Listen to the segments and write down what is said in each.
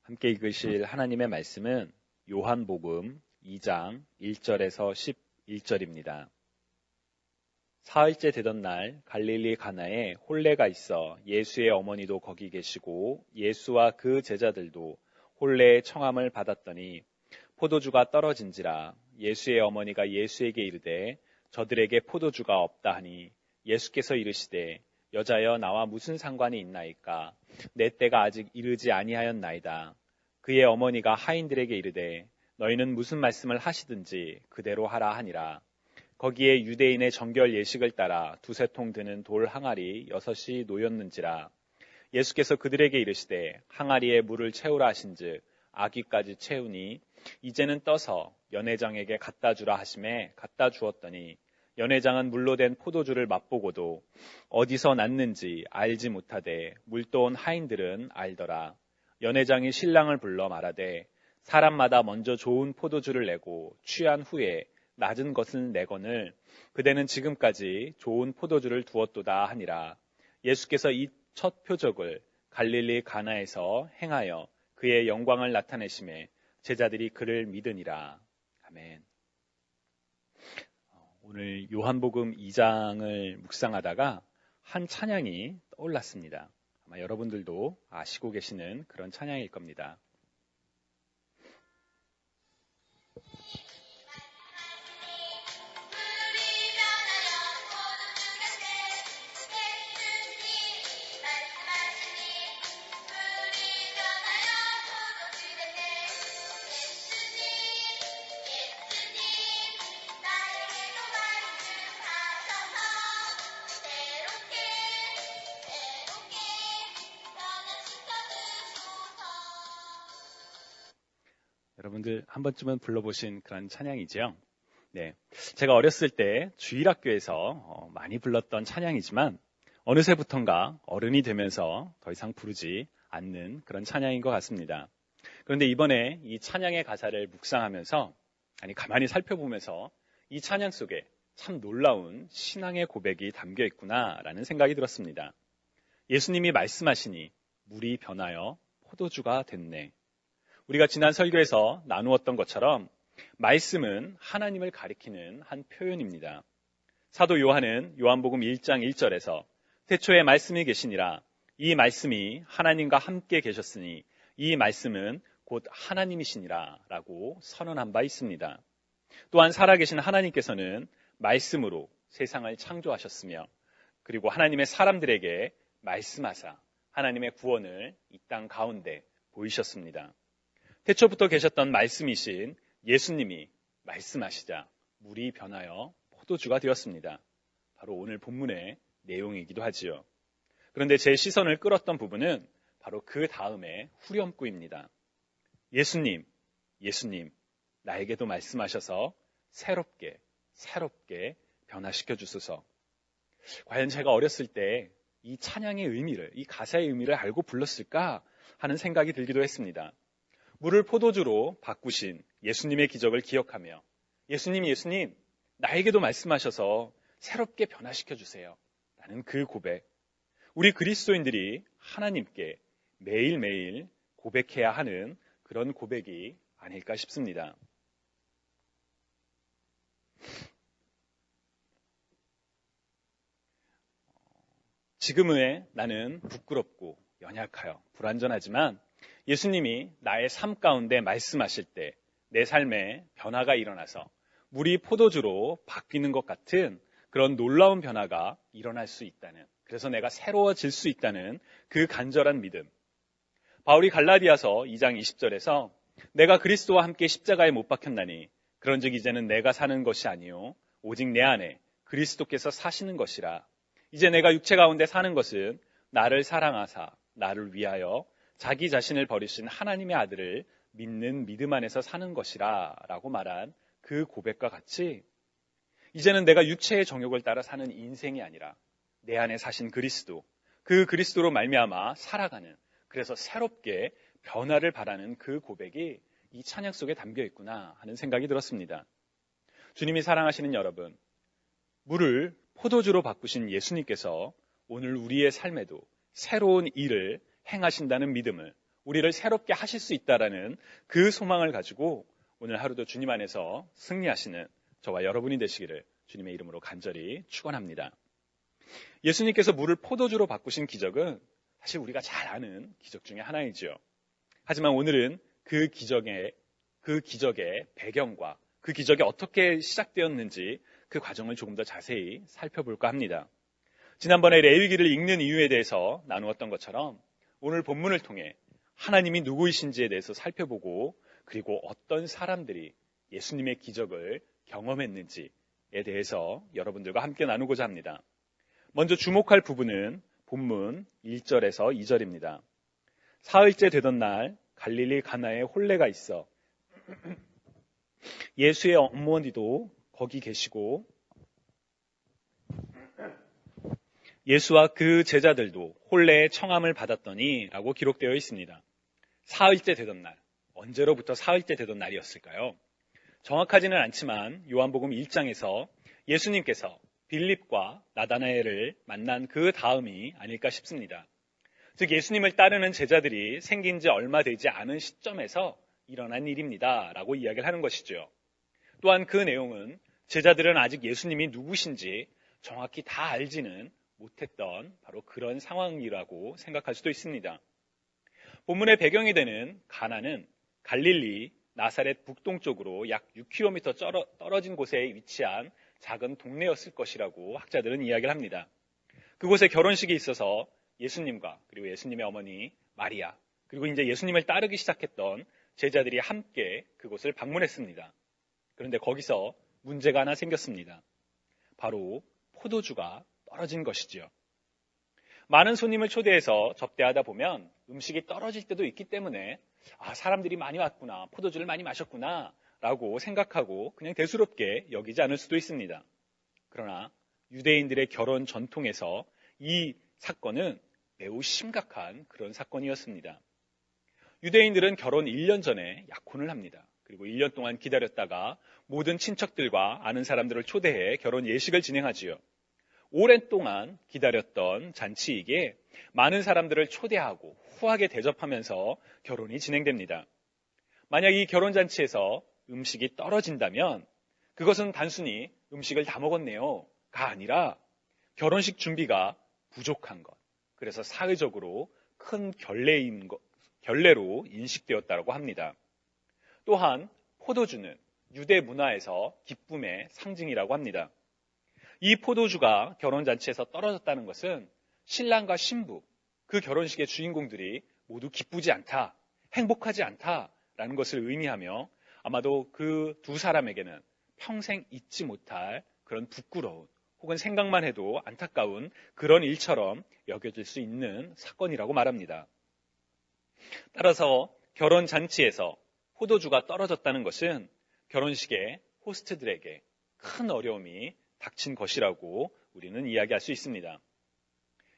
함께 읽으실 하나님의 말씀은 요한복음 2장 1절에서 11절입니다. 사흘째 되던 날 갈릴리 가나에 혼례가 있어 예수의 어머니도 거기 계시고 예수와 그 제자들도 혼례의 청함을 받았더니 포도주가 떨어진지라. 예수의 어머니가 예수에게 이르되 저들에게 포도주가 없다 하니 예수께서 이르시되 여자여 나와 무슨 상관이 있나이까? 내 때가 아직 이르지 아니하였나이다. 그의 어머니가 하인들에게 이르되 너희는 무슨 말씀을 하시든지 그대로 하라 하니라. 거기에 유대인의 정결 예식을 따라 두세 통 드는 돌 항아리 6이 놓였는지라. 예수께서 그들에게 이르시되 항아리에 물을 채우라 하신즉 아귀까지 채우니 이제는 떠서 연회장에게 갖다 주라 하심에 갖다 주었더니 연회장은 물로 된 포도주를 맛보고도 어디서 났는지 알지 못하되 물떠온 하인들은 알더라. 연회장이 신랑을 불러 말하되 사람마다 먼저 좋은 포도주를 내고 취한 후에 낮은 것은 내거늘 그대는 지금까지 좋은 포도주를 두었도다 하니라. 예수께서 이 첫 표적을 갈릴리 가나에서 행하여 그의 영광을 나타내심에 제자들이 그를 믿으니라. 아멘. 오늘 요한복음 2장을 묵상하다가 한 찬양이 떠올랐습니다. 아마 여러분들도 아시고 계시는 그런 찬양일 겁니다. 여러분들 한 번쯤은 불러보신 그런 찬양이죠. 네, 제가 어렸을 때 주일학교에서 많이 불렀던 찬양이지만 어느새부턴가 어른이 되면서 더 이상 부르지 않는 그런 찬양인 것 같습니다. 그런데 이번에 이 찬양의 가사를 묵상하면서 가만히 살펴보면서 이 찬양 속에 참 놀라운 신앙의 고백이 담겨 있구나라는 생각이 들었습니다. 예수님이 말씀하시니 물이 변하여 포도주가 됐네. 우리가 지난 설교에서 나누었던 것처럼 말씀은 하나님을 가리키는 한 표현입니다. 사도 요한은 요한복음 1장 1절에서 태초에 말씀이 계시니라. 이 말씀이 하나님과 함께 계셨으니 이 말씀은 곧 하나님이시니라 라고 선언한 바 있습니다. 또한 살아계신 하나님께서는 말씀으로 세상을 창조하셨으며 그리고 하나님의 사람들에게 말씀하사 하나님의 구원을 이 땅 가운데 보이셨습니다. 태초부터 계셨던 말씀이신 예수님이 말씀하시자 물이 변하여 포도주가 되었습니다. 바로 오늘 본문의 내용이기도 하지요. 그런데 제 시선을 끌었던 부분은 바로 그 다음의 후렴구입니다. 예수님, 나에게도 말씀하셔서 새롭게 변화시켜 주소서. 과연 제가 어렸을 때 이 찬양의 의미를, 이 가사의 의미를 알고 불렀을까 하는 생각이 들기도 했습니다. 물을 포도주로 바꾸신 예수님의 기적을 기억하며 예수님, 나에게도 말씀하셔서 새롭게 변화시켜 주세요 라는 그 고백, 우리 그리스도인들이 하나님께 매일매일 고백해야 하는 그런 고백이 아닐까 싶습니다. 지금의 나는 부끄럽고 연약하여 불완전하지만 예수님이 나의 삶 가운데 말씀하실 때 내 삶에 변화가 일어나서 물이 포도주로 바뀌는 것 같은 그런 놀라운 변화가 일어날 수 있다는, 그래서 내가 새로워질 수 있다는 그 간절한 믿음. 바울이 갈라디아서 2장 20절에서 내가 그리스도와 함께 십자가에 못 박혔나니 그런즉 이제는 내가 사는 것이 아니요 오직 내 안에 그리스도께서 사시는 것이라. 이제 내가 육체 가운데 사는 것은 나를 사랑하사 나를 위하여 자기 자신을 버리신 하나님의 아들을 믿는 믿음 안에서 사는 것이라 라고 말한 그 고백과 같이 이제는 내가 육체의 정욕을 따라 사는 인생이 아니라 내 안에 사신 그리스도, 그 그리스도로 말미암아 살아가는, 그래서 새롭게 변화를 바라는 그 고백이 이 찬양 속에 담겨 있구나 하는 생각이 들었습니다. 주님이 사랑하시는 여러분, 물을 포도주로 바꾸신 예수님께서 오늘 우리의 삶에도 새로운 일을 행하신다는 믿음을 우리를 새롭게 하실 수 있다라는 그 소망을 가지고 오늘 하루도 주님 안에서 승리하시는 저와 여러분이 되시기를 주님의 이름으로 간절히 축원합니다. 예수님께서 물을 포도주로 바꾸신 기적은 사실 우리가 잘 아는 기적 중에 하나이죠. 하지만 오늘은 그 기적의 배경과 그 기적이 어떻게 시작되었는지 그 과정을 조금 더 자세히 살펴볼까 합니다. 지난번에 레위기를 읽는 이유에 대해서 나누었던 것처럼 오늘 본문을 통해 하나님이 누구이신지에 대해서 살펴보고 그리고 어떤 사람들이 예수님의 기적을 경험했는지에 대해서 여러분들과 함께 나누고자 합니다. 먼저 주목할 부분은 본문 1절에서 2절입니다. 사흘째 되던 날 갈릴리 가나에 혼례가 있어 예수의 어머니도 거기 계시고 예수와 그 제자들도 혼례의 청함을 받았더니 라고 기록되어 있습니다. 사흘째 되던 날, 언제로부터 사흘째 되던 날이었을까요? 정확하지는 않지만 요한복음 1장에서 예수님께서 빌립과 나다나엘을 만난 그 다음이 아닐까 싶습니다. 즉 예수님을 따르는 제자들이 생긴 지 얼마 되지 않은 시점에서 일어난 일입니다 라고 이야기를 하는 것이죠. 또한 그 내용은 제자들은 아직 예수님이 누구신지 정확히 다 알지는 못했던 바로 그런 상황이라고 생각할 수도 있습니다. 본문의 배경이 되는 가나는 갈릴리 나사렛 북동쪽으로 약 6km 떨어진 곳에 위치한 작은 동네였을 것이라고 학자들은 이야기를 합니다. 그곳에 결혼식이 있어서 예수님과 그리고 예수님의 어머니 마리아 그리고 이제 예수님을 따르기 시작했던 제자들이 함께 그곳을 방문했습니다. 그런데 거기서 문제가 하나 생겼습니다. 바로 포도주가 떨어진 것이지요. 많은 손님을 초대해서 접대하다 보면 음식이 떨어질 때도 있기 때문에 사람들이 많이 왔구나, 포도주를 많이 마셨구나 라고 생각하고 그냥 대수롭게 여기지 않을 수도 있습니다. 그러나 유대인들의 결혼 전통에서 이 사건은 매우 심각한 그런 사건이었습니다. 유대인들은 결혼 1년 전에 약혼을 합니다. 그리고 1년 동안 기다렸다가 모든 친척들과 아는 사람들을 초대해 결혼 예식을 진행하지요. 오랜 동안 기다렸던 잔치이기에 많은 사람들을 초대하고 후하게 대접하면서 결혼이 진행됩니다. 만약 이 결혼잔치에서 음식이 떨어진다면 그것은 단순히 음식을 다 먹었네요가 아니라 결혼식 준비가 부족한 것. 그래서 사회적으로 큰 결례로 인식되었다고 합니다. 또한 포도주는 유대 문화에서 기쁨의 상징이라고 합니다. 이 포도주가 결혼잔치에서 떨어졌다는 것은 신랑과 신부, 그 결혼식의 주인공들이 모두 기쁘지 않다, 행복하지 않다라는 것을 의미하며 아마도 그 두 사람에게는 평생 잊지 못할 그런 부끄러운 혹은 생각만 해도 안타까운 그런 일처럼 여겨질 수 있는 사건이라고 말합니다. 따라서 결혼잔치에서 포도주가 떨어졌다는 것은 결혼식의 호스트들에게 큰 어려움이 닥친 것이라고 우리는 이야기할 수 있습니다.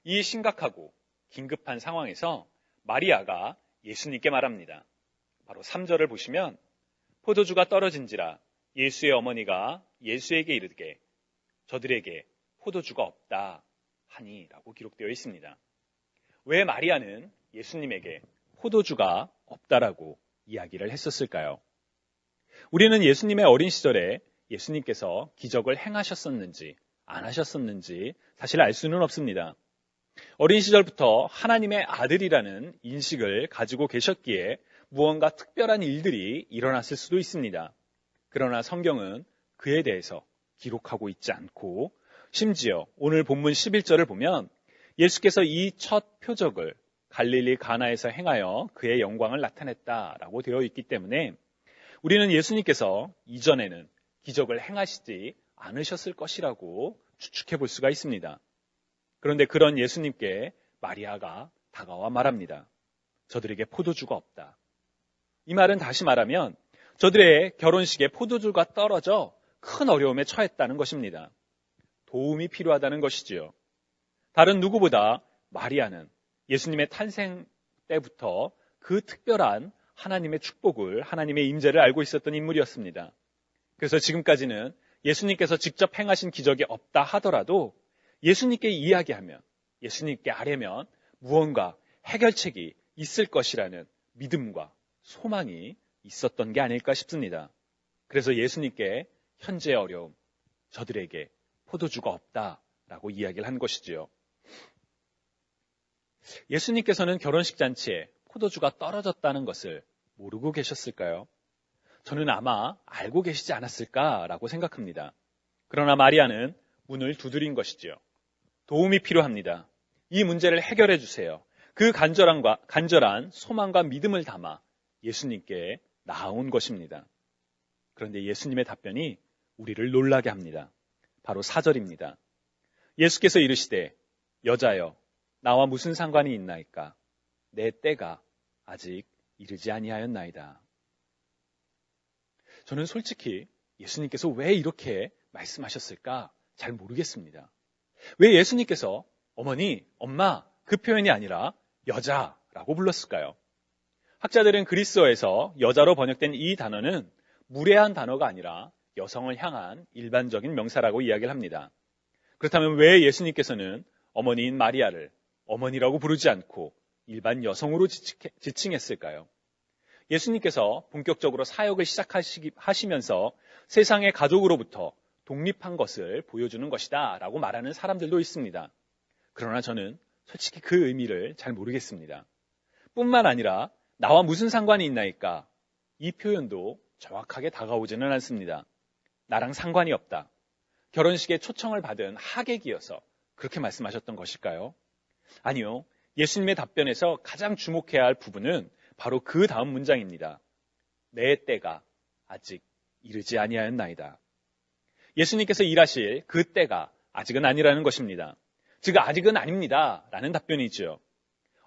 이 심각하고 긴급한 상황에서 마리아가 예수님께 말합니다. 바로 3절을 보시면 포도주가 떨어진지라 예수의 어머니가 예수에게 이르되 저들에게 포도주가 없다 하니 라고 기록되어 있습니다. 왜 마리아는 예수님에게 포도주가 없다라고 이야기를 했었을까요? 우리는 예수님의 어린 시절에 예수님께서 기적을 행하셨었는지 안 하셨었는지 사실 알 수는 없습니다. 어린 시절부터 하나님의 아들이라는 인식을 가지고 계셨기에 무언가 특별한 일들이 일어났을 수도 있습니다. 그러나 성경은 그에 대해서 기록하고 있지 않고 심지어 오늘 본문 11절을 보면 예수께서 이 첫 표적을 갈릴리 가나에서 행하여 그의 영광을 나타냈다라고 되어 있기 때문에 우리는 예수님께서 이전에는 기적을 행하시지 않으셨을 것이라고 추측해 볼 수가 있습니다. 그런데 그런 예수님께 마리아가 다가와 말합니다. 저들에게 포도주가 없다. 이 말은 다시 말하면 저들의 결혼식에 포도주가 떨어져 큰 어려움에 처했다는 것입니다. 도움이 필요하다는 것이지요. 다른 누구보다 마리아는 예수님의 탄생 때부터 그 특별한 하나님의 축복을, 하나님의 임재를 알고 있었던 인물이었습니다. 그래서 지금까지는 예수님께서 직접 행하신 기적이 없다 하더라도 예수님께 이야기하면, 예수님께 아뢰면 무언가 해결책이 있을 것이라는 믿음과 소망이 있었던 게 아닐까 싶습니다. 그래서 예수님께 현재의 어려움, 저들에게 포도주가 없다라고 이야기를 한 것이지요. 예수님께서는 결혼식 잔치에 포도주가 떨어졌다는 것을 모르고 계셨을까요? 저는 아마 알고 계시지 않았을까라고 생각합니다. 그러나 마리아는 문을 두드린 것이지요. 도움이 필요합니다. 이 문제를 해결해 주세요. 그 간절한 소망과 믿음을 담아 예수님께 나아온 것입니다. 그런데 예수님의 답변이 우리를 놀라게 합니다. 바로 4절입니다. 예수께서 이르시되 여자여 나와 무슨 상관이 있나이까? 내 때가 아직 이르지 아니하였나이다. 저는 솔직히 예수님께서 왜 이렇게 말씀하셨을까 잘 모르겠습니다. 왜 예수님께서 어머니, 엄마 그 표현이 아니라 여자라고 불렀을까요? 학자들은 그리스어에서 여자로 번역된 이 단어는 무례한 단어가 아니라 여성을 향한 일반적인 명사라고 이야기를 합니다. 그렇다면 왜 예수님께서는 어머니인 마리아를 어머니라고 부르지 않고 일반 여성으로 지칭했을까요? 예수님께서 본격적으로 사역을 시작하시면서 세상의 가족으로부터 독립한 것을 보여주는 것이다 라고 말하는 사람들도 있습니다. 그러나 저는 솔직히 그 의미를 잘 모르겠습니다. 뿐만 아니라 나와 무슨 상관이 있나이까? 이 표현도 정확하게 다가오지는 않습니다. 나랑 상관이 없다. 결혼식에 초청을 받은 하객이어서 그렇게 말씀하셨던 것일까요? 아니요. 예수님의 답변에서 가장 주목해야 할 부분은 바로 그 다음 문장입니다. 내 때가 아직 이르지 아니하였나이다. 예수님께서 일하실 그 때가 아직은 아니라는 것입니다. 즉 아직은 아닙니다 라는 답변이죠.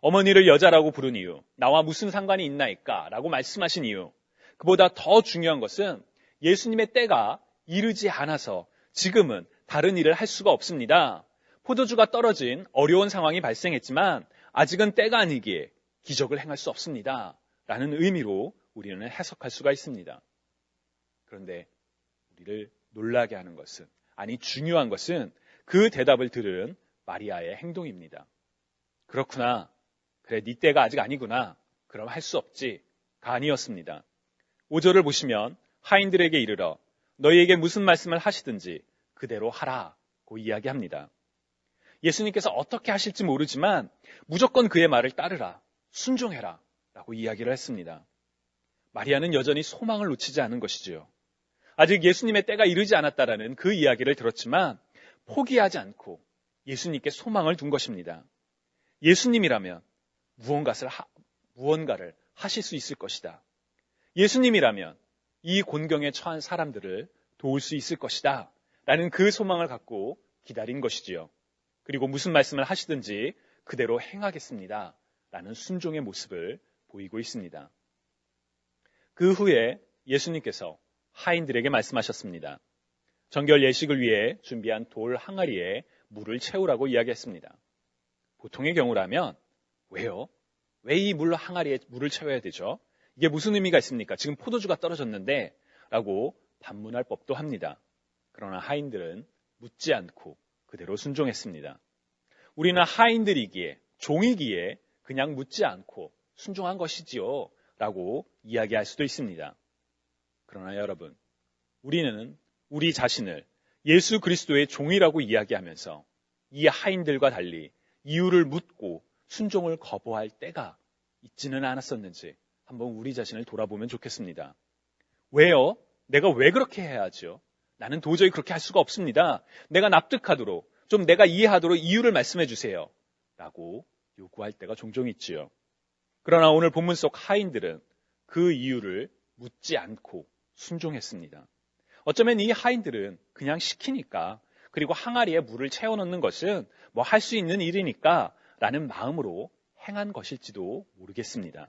어머니를 여자라고 부른 이유, 나와 무슨 상관이 있나이까 라고 말씀하신 이유, 그보다 더 중요한 것은 예수님의 때가 이르지 않아서 지금은 다른 일을 할 수가 없습니다. 포도주가 떨어진 어려운 상황이 발생했지만 아직은 때가 아니기에 기적을 행할 수 없습니다 라는 의미로 우리는 해석할 수가 있습니다. 그런데 우리를 놀라게 하는 것은, 아니 중요한 것은 그 대답을 들은 마리아의 행동입니다. 그렇구나. 그래, 네 때가 아직 아니구나. 그럼 할 수 없지가 아니었습니다. 5절을 보시면 하인들에게 이르러 너희에게 무슨 말씀을 하시든지 그대로 하라고 이야기합니다. 예수님께서 어떻게 하실지 모르지만 무조건 그의 말을 따르라, 순종해라 라고 이야기를 했습니다. 마리아는 여전히 소망을 놓치지 않은 것이지요. 아직 예수님의 때가 이르지 않았다라는 그 이야기를 들었지만 포기하지 않고 예수님께 소망을 둔 것입니다. 예수님이라면 무언가를 하실 수 있을 것이다. 예수님이라면 이 곤경에 처한 사람들을 도울 수 있을 것이다 라는 그 소망을 갖고 기다린 것이지요. 그리고 무슨 말씀을 하시든지 그대로 행하겠습니다 라는 순종의 모습을 보이고 있습니다. 그 후에 예수님께서 하인들에게 말씀하셨습니다. 정결 예식을 위해 준비한 돌 항아리에 물을 채우라고 이야기했습니다. 보통의 경우라면 왜요? 왜 이 물 항아리에 물을 채워야 되죠? 이게 무슨 의미가 있습니까? 지금 포도주가 떨어졌는데 라고 반문할 법도 합니다. 그러나 하인들은 묻지 않고 그대로 순종했습니다. 우리는 하인들이기에, 종이기에 그냥 묻지 않고 순종한 것이지요 라고 이야기할 수도 있습니다. 그러나 여러분, 우리는 우리 자신을 예수 그리스도의 종이라고 이야기하면서 이 하인들과 달리 이유를 묻고 순종을 거부할 때가 있지는 않았었는지 한번 우리 자신을 돌아보면 좋겠습니다. 왜요? 내가 왜 그렇게 해야 하죠? 나는 도저히 그렇게 할 수가 없습니다. 내가 납득하도록, 좀 내가 이해하도록 이유를 말씀해 주세요 라고 요구할 때가 종종 있지요. 그러나 오늘 본문 속 하인들은 그 이유를 묻지 않고 순종했습니다. 어쩌면 이 하인들은 그냥 시키니까, 그리고 항아리에 물을 채워넣는 것은 뭐 할 수 있는 일이니까 라는 마음으로 행한 것일지도 모르겠습니다.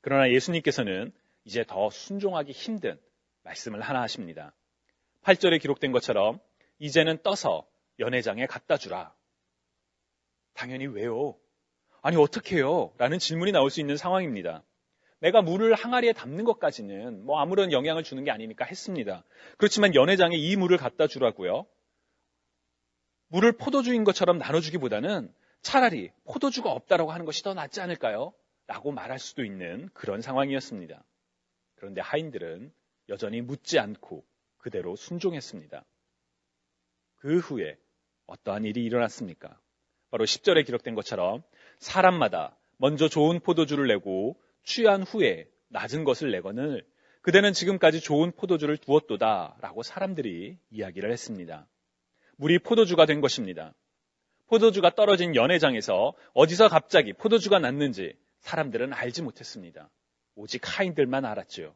그러나 예수님께서는 이제 더 순종하기 힘든 말씀을 하나 하십니다. 8절에 기록된 것처럼 이제는 떠서 연회장에 갖다 주라. 당연히 왜요? 아니 어떻게 해요? 라는 질문이 나올 수 있는 상황입니다. 내가 물을 항아리에 담는 것까지는 뭐 아무런 영향을 주는 게 아니니까 했습니다. 그렇지만 연회장에 이 물을 갖다 주라고요? 물을 포도주인 것처럼 나눠주기보다는 차라리 포도주가 없다라고 하는 것이 더 낫지 않을까요? 라고 말할 수도 있는 그런 상황이었습니다. 그런데 하인들은 여전히 묻지 않고 그대로 순종했습니다. 그 후에 어떠한 일이 일어났습니까? 바로 10절에 기록된 것처럼 사람마다 먼저 좋은 포도주를 내고 취한 후에 낮은 것을 내거늘 그대는 지금까지 좋은 포도주를 두었도다 라고 사람들이 이야기를 했습니다. 물이 포도주가 된 것입니다. 포도주가 떨어진 연회장에서 어디서 갑자기 포도주가 났는지 사람들은 알지 못했습니다. 오직 하인들만 알았죠.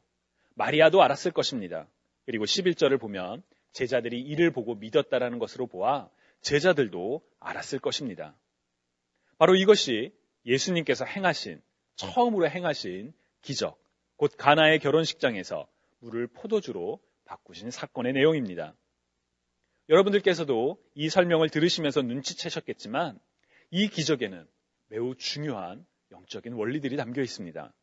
마리아도 알았을 것입니다. 그리고 11절을 보면 제자들이 이를 보고 믿었다라는 것으로 보아 제자들도 알았을 것입니다. 바로 이것이 예수님께서 처음으로 행하신 기적, 곧 가나의 결혼식장에서 물을 포도주로 바꾸신 사건의 내용입니다. 여러분들께서도 이 설명을 들으시면서 눈치채셨겠지만 이 기적에는 매우 중요한 영적인 원리들이 담겨 있습니다.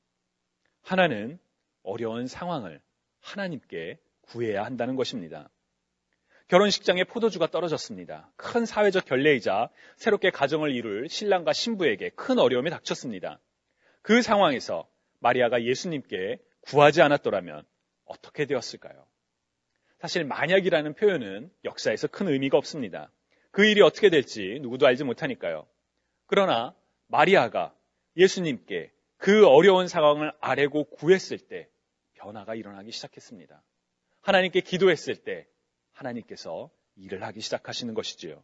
하나는 어려운 상황을 하나님께 구해야 한다는 것입니다. 결혼식장에 포도주가 떨어졌습니다. 큰 사회적 결례이자 새롭게 가정을 이룰 신랑과 신부에게 큰 어려움이 닥쳤습니다. 그 상황에서 마리아가 예수님께 구하지 않았더라면 어떻게 되었을까요? 사실 만약이라는 표현은 역사에서 큰 의미가 없습니다. 그 일이 어떻게 될지 누구도 알지 못하니까요. 그러나 마리아가 예수님께 그 어려운 상황을 아뢰고 구했을 때 변화가 일어나기 시작했습니다. 하나님께 기도했을 때 하나님께서 일을 하기 시작하시는 것이지요.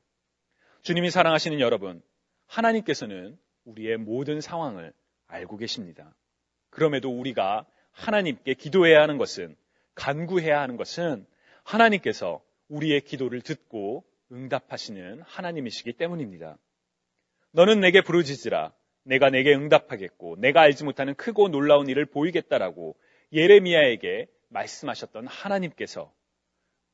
주님이 사랑하시는 여러분, 하나님께서는 우리의 모든 상황을 알고 계십니다. 그럼에도 우리가 하나님께 기도해야 하는 것은, 간구해야 하는 것은 하나님께서 우리의 기도를 듣고 응답하시는 하나님이시기 때문입니다. 너는 내게 부르짖으라. 내가 내게 응답하겠고 내가 알지 못하는 크고 놀라운 일을 보이겠다라고 예레미야에게 말씀하셨던 하나님께서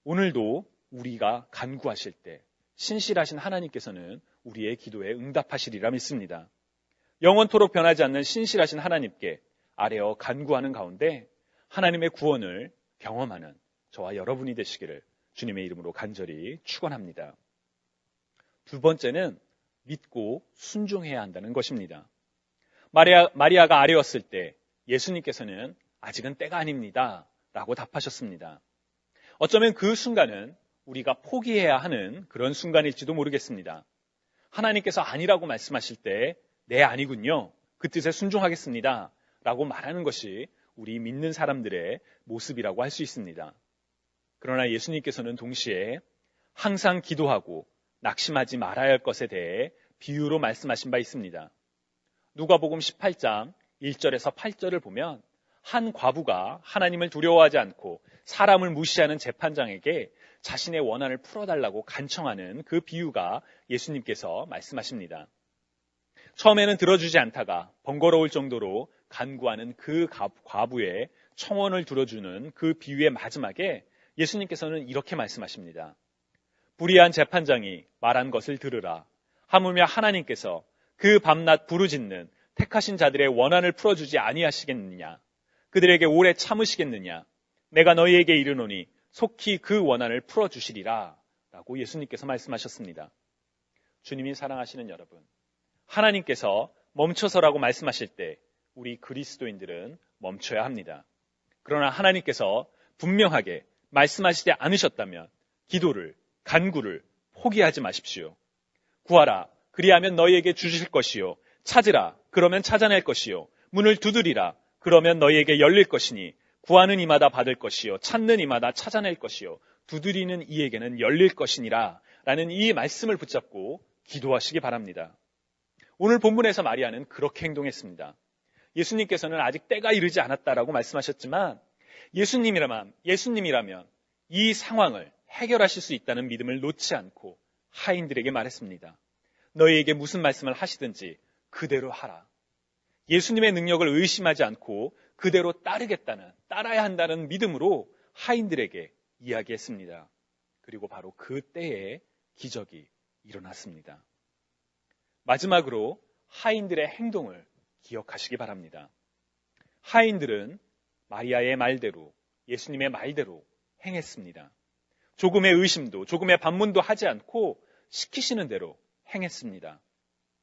오늘도 우리가 간구하실 때 신실하신 하나님께서는 우리의 기도에 응답하시리라 믿습니다. 영원토록 변하지 않는 신실하신 하나님께 아뢰어 간구하는 가운데 하나님의 구원을 경험하는 저와 여러분이 되시기를 주님의 이름으로 간절히 축원합니다. 두 번째는 믿고 순종해야 한다는 것입니다. 마리아가 아뢰었을 때 예수님께서는 아직은 때가 아닙니다 라고 답하셨습니다. 어쩌면 그 순간은 우리가 포기해야 하는 그런 순간일지도 모르겠습니다. 하나님께서 아니라고 말씀하실 때 네, 아니군요. 그 뜻에 순종하겠습니다 라고 말하는 것이 우리 믿는 사람들의 모습이라고 할 수 있습니다. 그러나 예수님께서는 동시에 항상 기도하고 낙심하지 말아야 할 것에 대해 비유로 말씀하신 바 있습니다. 누가복음 18장 1절에서 8절을 보면 한 과부가 하나님을 두려워하지 않고 사람을 무시하는 재판장에게 자신의 원한을 풀어달라고 간청하는 그 비유가 예수님께서 말씀하십니다. 처음에는 들어주지 않다가 번거로울 정도로 간구하는 그 과부의 청원을 들어주는 그 비유의 마지막에 예수님께서는 이렇게 말씀하십니다. 불의한 재판장이 말한 것을 들으라. 하물며 하나님께서 그 밤낮 부르짖는 택하신 자들의 원한을 풀어주지 아니하시겠느냐. 그들에게 오래 참으시겠느냐. 내가 너희에게 이르노니 속히 그 원한을 풀어주시리라 라고 예수님께서 말씀하셨습니다. 주님이 사랑하시는 여러분, 하나님께서 멈춰서라고 말씀하실 때 우리 그리스도인들은 멈춰야 합니다. 그러나 하나님께서 분명하게 말씀하시지 않으셨다면 기도를, 간구를 포기하지 마십시오. 구하라, 그리하면 너희에게 주실 것이요. 찾으라, 그러면 찾아낼 것이요. 문을 두드리라, 그러면 너희에게 열릴 것이니 구하는 이마다 받을 것이요. 찾는 이마다 찾아낼 것이요. 두드리는 이에게는 열릴 것이니라 라는 이 말씀을 붙잡고 기도하시기 바랍니다. 오늘 본문에서 마리아는 그렇게 행동했습니다. 예수님께서는 아직 때가 이르지 않았다라고 말씀하셨지만 예수님이라면 이 상황을 해결하실 수 있다는 믿음을 놓지 않고 하인들에게 말했습니다. 너희에게 무슨 말씀을 하시든지 그대로 하라. 예수님의 능력을 의심하지 않고 그대로 따라야 한다는 믿음으로 하인들에게 이야기했습니다. 그리고 바로 그 때에 기적이 일어났습니다. 마지막으로 하인들의 행동을 기억하시기 바랍니다. 하인들은 마리아의 말대로, 예수님의 말대로 행했습니다. 조금의 의심도, 조금의 반문도 하지 않고 시키시는 대로 행했습니다.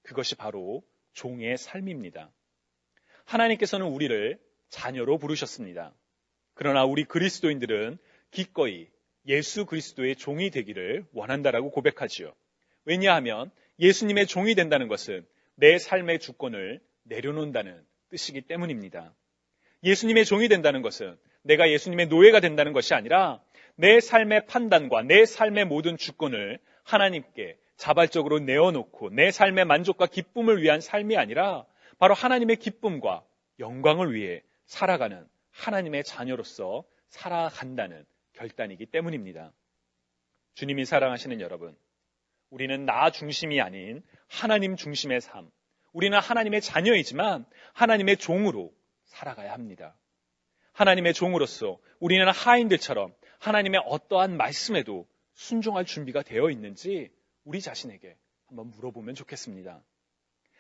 그것이 바로 종의 삶입니다. 하나님께서는 우리를 자녀로 부르셨습니다. 그러나 우리 그리스도인들은 기꺼이 예수 그리스도의 종이 되기를 원한다라고 고백하지요. 왜냐하면 예수님의 종이 된다는 것은 내 삶의 주권을 내려놓는다는 뜻이기 때문입니다. 예수님의 종이 된다는 것은 내가 예수님의 노예가 된다는 것이 아니라 내 삶의 판단과 내 삶의 모든 주권을 하나님께 자발적으로 내어놓고 내 삶의 만족과 기쁨을 위한 삶이 아니라 바로 하나님의 기쁨과 영광을 위해 살아가는 하나님의 자녀로서 살아간다는 결단이기 때문입니다. 주님이 사랑하시는 여러분, 우리는 나 중심이 아닌 하나님 중심의 삶, 우리는 하나님의 자녀이지만 하나님의 종으로 살아가야 합니다. 하나님의 종으로서 우리는 하인들처럼 하나님의 어떠한 말씀에도 순종할 준비가 되어 있는지 우리 자신에게 한번 물어보면 좋겠습니다.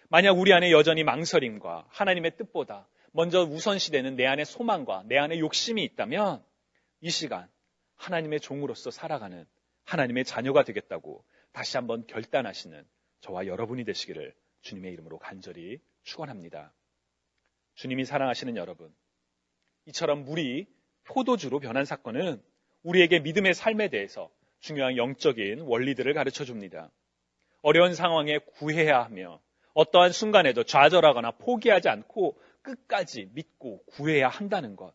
만약 우리 안에 여전히 망설임과 하나님의 뜻보다 먼저 우선시되는 내 안의 소망과 내 안의 욕심이 있다면 이 시간 하나님의 종으로서 살아가는 하나님의 자녀가 되겠다고 다시 한번 결단하시는 저와 여러분이 되시기를 주님의 이름으로 간절히 축원합니다. 주님이 사랑하시는 여러분, 이처럼 물이 포도주로 변한 사건은 우리에게 믿음의 삶에 대해서 중요한 영적인 원리들을 가르쳐 줍니다. 어려운 상황에 구해야 하며 어떠한 순간에도 좌절하거나 포기하지 않고 끝까지 믿고 구해야 한다는 것.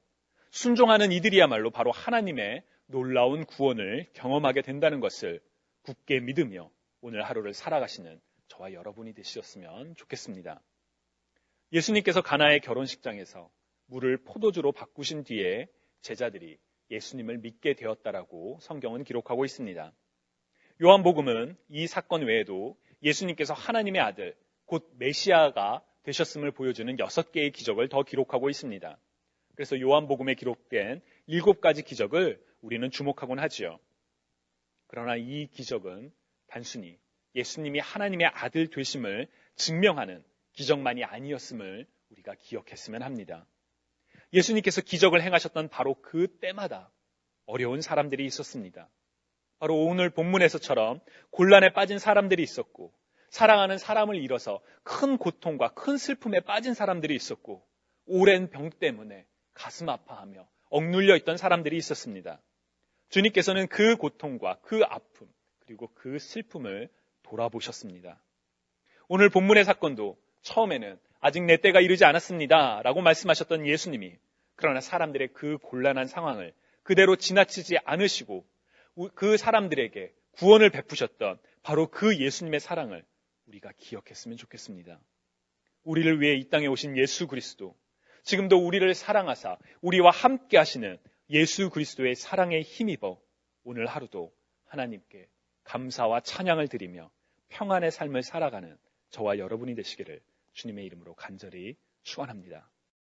순종하는 이들이야말로 바로 하나님의 놀라운 구원을 경험하게 된다는 것을 굳게 믿으며 오늘 하루를 살아가시는 저와 여러분이 되셨으면 좋겠습니다. 예수님께서 가나의 결혼식장에서 물을 포도주로 바꾸신 뒤에 제자들이 예수님을 믿게 되었다라고 성경은 기록하고 있습니다. 요한복음은 이 사건 외에도 예수님께서 하나님의 아들, 곧 메시아가 되셨음을 보여주는 6개의 기적을 더 기록하고 있습니다. 그래서 요한복음에 기록된 7가지 기적을 우리는 주목하곤 하지요. 그러나 이 기적은 단순히 예수님이 하나님의 아들 되심을 증명하는 기적만이 아니었음을 우리가 기억했으면 합니다. 예수님께서 기적을 행하셨던 바로 그 때마다 어려운 사람들이 있었습니다. 바로 오늘 본문에서처럼 곤란에 빠진 사람들이 있었고, 사랑하는 사람을 잃어서 큰 고통과 큰 슬픔에 빠진 사람들이 있었고, 오랜 병 때문에 가슴 아파하며 억눌려 있던 사람들이 있었습니다. 주님께서는 그 고통과 그 아픔 그리고 그 슬픔을 돌아보셨습니다. 오늘 본문의 사건도 처음에는 아직 내 때가 이르지 않았습니다 라고 말씀하셨던 예수님이 그러나 사람들의 그 곤란한 상황을 그대로 지나치지 않으시고 그 사람들에게 구원을 베푸셨던 바로 그 예수님의 사랑을 우리가 기억했으면 좋겠습니다. 우리를 위해 이 땅에 오신 예수 그리스도, 지금도 우리를 사랑하사 우리와 함께 하시는 예수 그리스도의 사랑에 힘입어 오늘 하루도 하나님께 감사와 찬양을 드리며 평안의 삶을 살아가는 저와 여러분이 되시기를 주님의 이름으로 간절히 축원합니다.